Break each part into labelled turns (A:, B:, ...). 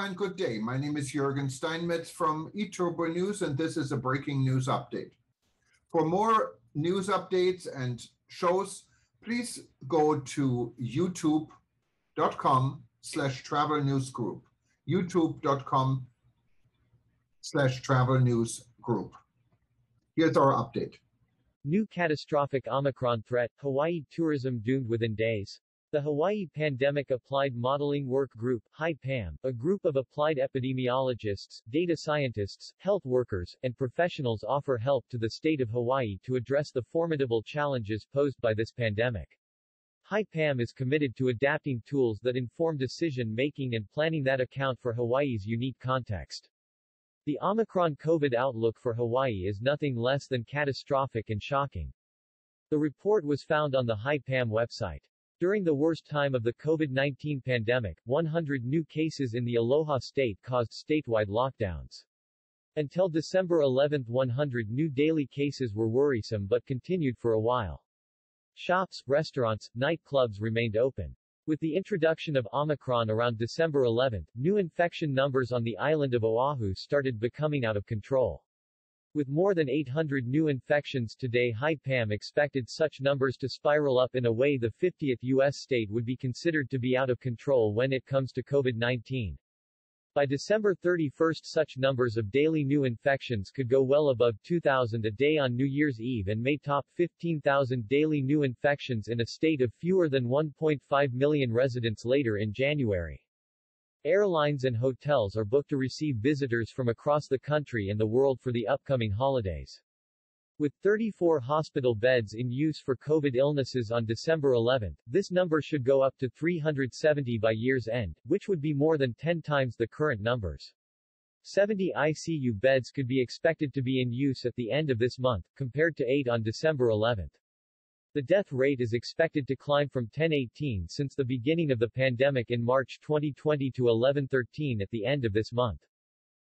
A: and good day. My name is Jürgen Steinmetz from eTurboNews, and this is a breaking news update. For more news updates and shows, please go to youtube.com/travel news group. youtube.com/travel news group. Here's our update.
B: New catastrophic Omicron threat, Hawaii tourism doomed within days. The Hawaii Pandemic Applied Modeling Work Group, HAI-PAM, a group of applied epidemiologists, data scientists, health workers, and professionals offer help to the state of Hawaii to address the formidable challenges posed by this pandemic. HAI-PAM is committed to adapting tools that inform decision-making and planning that account for Hawaii's unique context. The Omicron COVID outlook for Hawaii is nothing less than catastrophic and shocking. The report was found on the HAI-PAM website. During the worst time of the COVID-19 pandemic, 100 new cases in the Aloha State caused statewide lockdowns. Until December 11, 100 new daily cases were worrisome but continued for a while. Shops, restaurants, nightclubs remained open. With the introduction of Omicron around December 11, new infection numbers on the island of Oahu started becoming out of control. With more than 800 new infections today, HAI-PAM expected such numbers to spiral up in a way the 50th U.S. state would be considered to be out of control when it comes to COVID-19. By December 31, such numbers of daily new infections could go well above 2,000 a day on New Year's Eve and may top 15,000 daily new infections in a state of fewer than 1.5 million residents later in January. Airlines and hotels are booked to receive visitors from across the country and the world for the upcoming holidays. With 34 hospital beds in use for COVID illnesses on December 11, this number should go up to 370 by year's end, which would be more than 10 times the current numbers. 70 ICU beds could be expected to be in use at the end of this month, compared to 8 on December 11. The death rate is expected to climb from 1018 since the beginning of the pandemic in March 2020 to 1113 at the end of this month.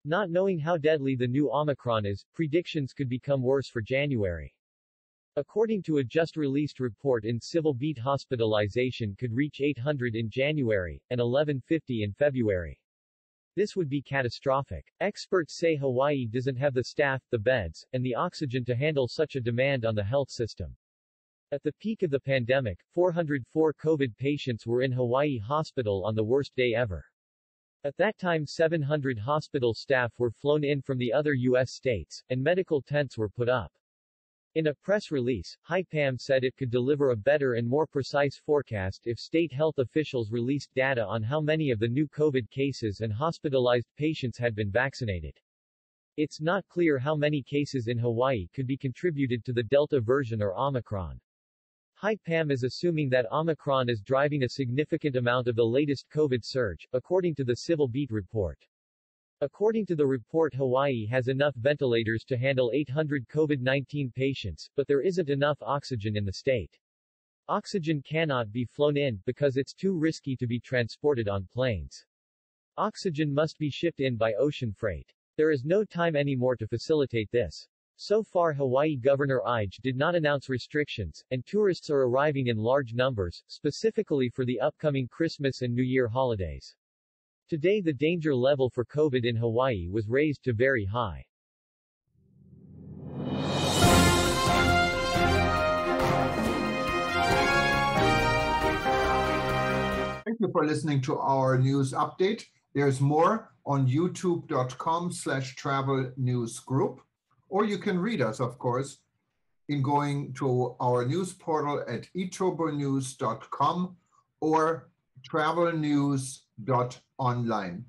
B: Not knowing how deadly the new Omicron is, predictions could become worse for January. According to a just-released report in Civil Beat, hospitalization could reach 800 in January, and 1150 in February. This would be catastrophic. Experts say Hawaii doesn't have the staff, the beds, and the oxygen to handle such a demand on the health system. At the peak of the pandemic, 404 COVID patients were in Hawaii Hospital on the worst day ever. At that time 700 hospital staff were flown in from the other U.S. states, and medical tents were put up. In a press release, HAI-PAM said it could deliver a better and more precise forecast if state health officials released data on how many of the new COVID cases and hospitalized patients had been vaccinated. It's not clear how many cases in Hawaii could be contributed to the Delta version or Omicron. HAI-PAM is assuming that Omicron is driving a significant amount of the latest COVID surge, according to the Civil Beat report. According to the report, Hawaii has enough ventilators to handle 800 COVID-19 patients, but there isn't enough oxygen in the state. Oxygen cannot be flown in, because it's too risky to be transported on planes. Oxygen must be shipped in by ocean freight. There is no time anymore to facilitate this. So far Hawaii Governor Ige did not announce restrictions, and tourists are arriving in large numbers, specifically for the upcoming Christmas and New Year holidays. Today the danger level for COVID in Hawaii was raised to very high.
A: Thank you for listening to our news update. There's more on youtube.com/travel news group. Or you can read us, of course, in going to our news portal at eTurboNews.com or travelnews.online.